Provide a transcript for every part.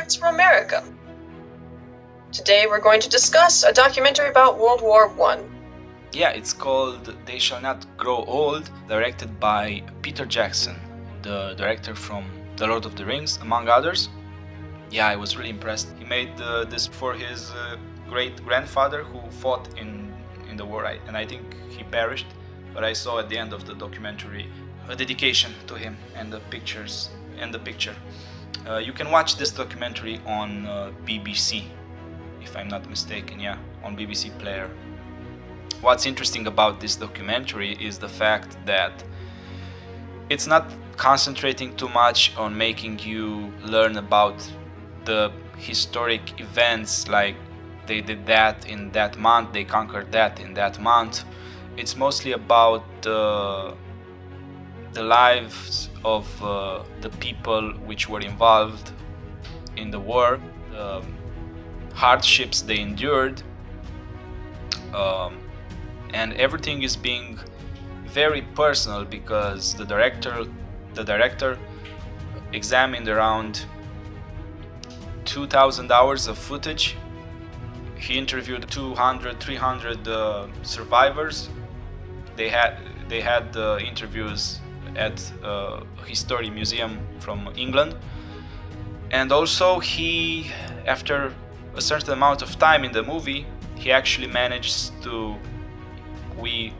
It's Romerica. Today we're going to discuss a documentary about World War I. Yeah, it's called They Shall Not Grow Old, directed by Peter Jackson, the director from The Lord of the Rings, among others. Yeah, I was really impressed. He made this for his great-grandfather who fought in the war, and I think he perished. But I saw at the end of the documentary a dedication to him and the pictures and the picture. You can watch this documentary on BBC, if I'm not mistaken, yeah, on BBC Player. What's interesting about this documentary is the fact that it's not concentrating too much on making you learn about the historic events, like they did that in that month, they conquered that in that month. It's mostly about the lives of the people which were involved in the war, the hardships they endured, and everything is being very personal because the director examined around 2,000 hours of footage. He interviewed 300 survivors. They had interviews at a history museum from England, and also he, after a certain amount of time in the movie, he actually managed to, we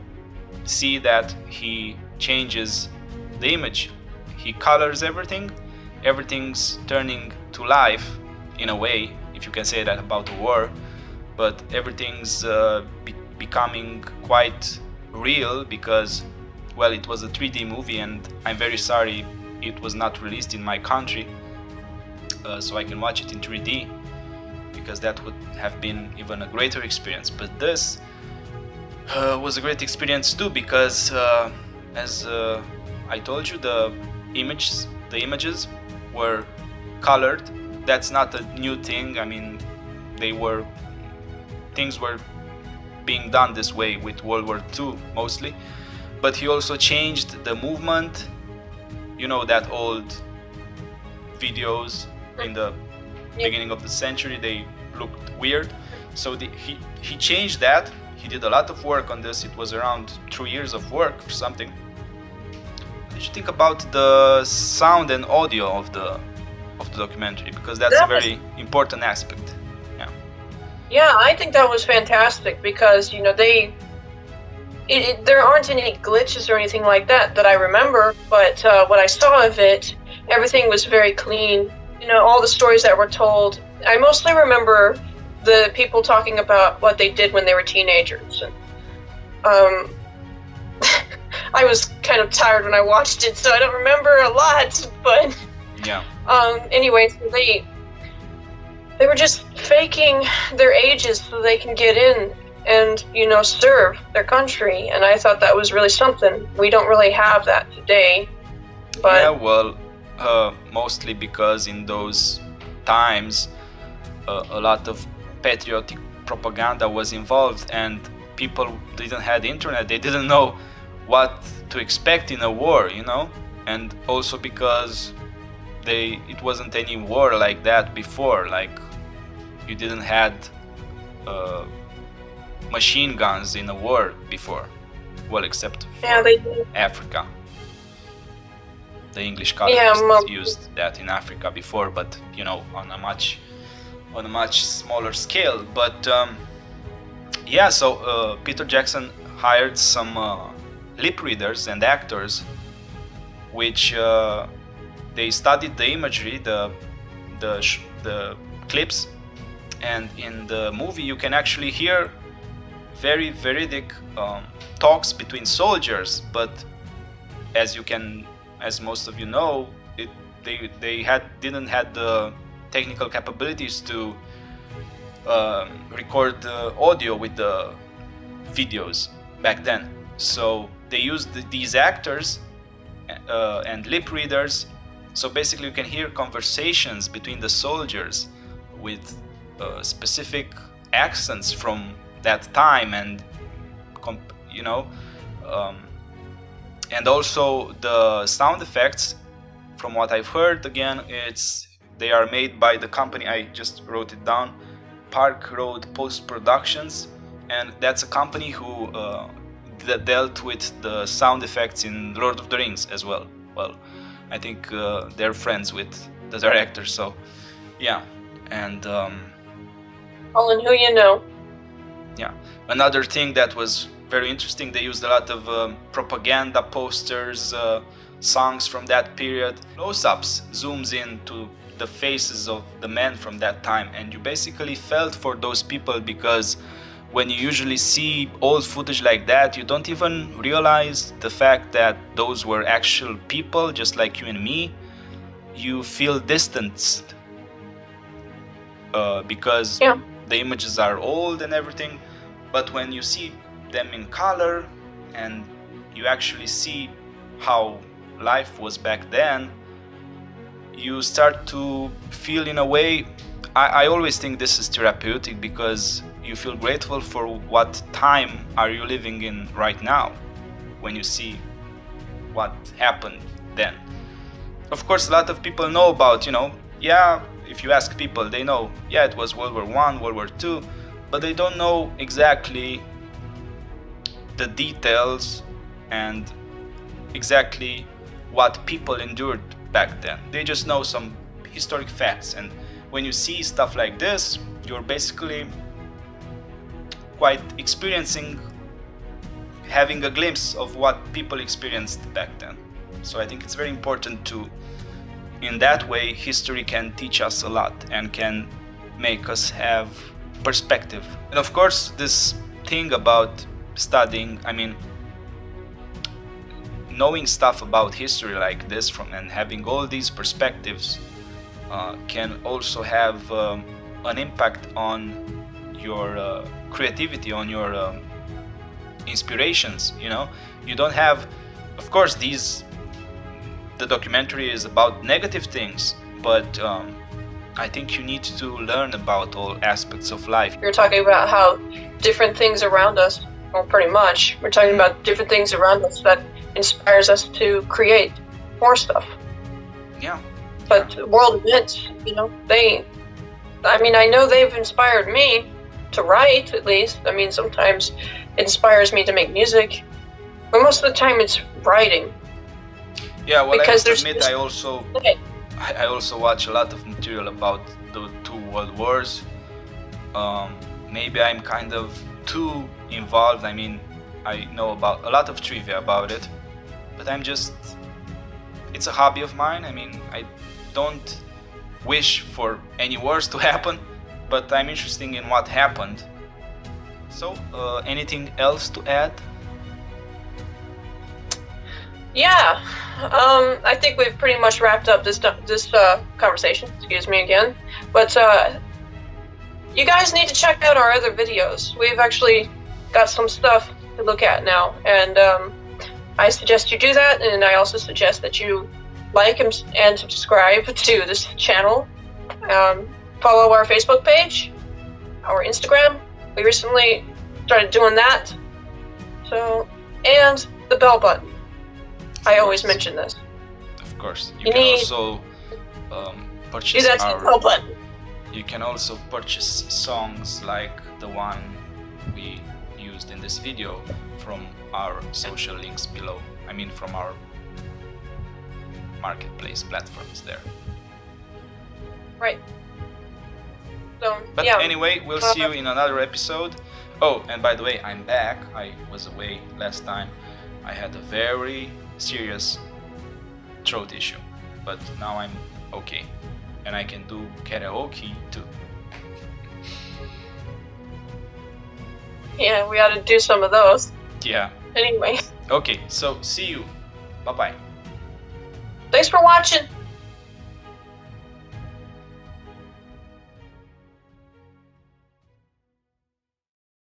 see that he changes the image, he colors everything's turning to life in a way, if you can say that about the war, but everything's becoming quite real because, well, it was a 3D movie and I'm very sorry it was not released in my country, so I can watch it in 3D, because that would have been even a greater experience. But this was a great experience too, because as I told you, the images were colored. That's not a new thing. I mean, things were being done this way with World War II mostly, but he also changed the movement. You know, that old videos in the beginning of the century, they looked weird, so he changed that. He did a lot of work on this. It was around 3 years of work or something. What did you think about the sound and audio of the documentary? Because that's a very important aspect. Yeah, I think that was fantastic because, you know, there aren't any glitches or anything like that I remember, but what I saw of it, everything was very clean. You know, all the stories that were told, I mostly remember the people talking about what they did when they were teenagers. And, I was kind of tired when I watched it, so I don't remember a lot, but yeah. Anyway, so they were just faking their ages so they can get in and, you know, serve their country. And I thought that was really something. We don't really have that today. But yeah, well, mostly because in those times a lot of patriotic propaganda was involved and people didn't have the internet. They didn't know what to expect in a war, you know, and also because it wasn't any war like that before. Like, you didn't had machine guns in a war before, well, except for Africa. The English colonists used that in Africa before, but, you know, on a much smaller scale. But yeah, so Peter Jackson hired some lip readers and actors, which they studied the imagery, the clips, and in the movie you can actually hear very veridic talks between soldiers. But as most of you know, they didn't have the technical capabilities to record the audio with the videos back then. So they used these actors and lip readers. So basically you can hear conversations between the soldiers with specific accents from that time, and you know, and also the sound effects, from what I've heard, again, it's They are made by the company, I just wrote it down, Park Road Post Productions, and that's a company who that dealt with the sound effects in Lord of the Rings as well. Well, I think they're friends with the director, so yeah. And Colin, who you know. yeah, another thing that was very interesting, they used a lot of propaganda posters, songs from that period. Close-ups zooms in to the faces of the men from that time, and you basically felt for those people, because when you usually see old footage like that, you don't even realize the fact that those were actual people just like you and me. You feel distanced because the images are old and everything, but when you see them in color and you actually see how life was back then, you start to feel, in a way, I always think this is therapeutic, because you feel grateful for what time are you living in right now when you see what happened then. Of course, a lot of people know about, if you ask people, they know, it was World War I, World War II, but they don't know exactly the details and exactly what people endured back then. They just know some historic facts, and when you see stuff like this, you're basically quite experiencing, having a glimpse of what people experienced back then. So I think it's very important to, in that way, history can teach us a lot and can make us have perspective. And of course, this thing about studying, knowing stuff about history like this and having all these perspectives can also have an impact on your creativity, on your inspirations. You don't have, of course, the documentary is about negative things, but I think you need to learn about all aspects of life. You're talking about how different things around us, well, pretty much, we're talking about different things around us that inspires us to create more stuff. Yeah. But world events, I know they've inspired me to write, at least. Sometimes it inspires me to make music, but most of the time it's writing. Yeah, well, because I must admit, I also watch a lot of material about the two world wars. Maybe I'm kind of too involved. I know about a lot of trivia about it, but it's a hobby of mine. I don't wish for any wars to happen, but I'm interested in what happened. So, anything else to add? Yeah, I think we've pretty much wrapped up this conversation. Excuse me again, but you guys need to check out our other videos. We've actually got some stuff to look at now, and I suggest you do that. And I also suggest that you like and subscribe to this channel. Follow our Facebook page, our Instagram. We recently started doing that. So, and the bell button. I always mention this. Of course, you can also purchase You can also purchase songs like the one we used in this video from our social links below. From our marketplace platforms there. Right. So, but anyway, we'll see you in another episode. Oh, and by the way, I'm back. I was away last time. I had a very serious throat issue, but now I'm okay, and I can do karaoke too. Yeah, we ought to do some of those. Yeah. Anyway. Okay, so see you. Bye-bye. Thanks for watching.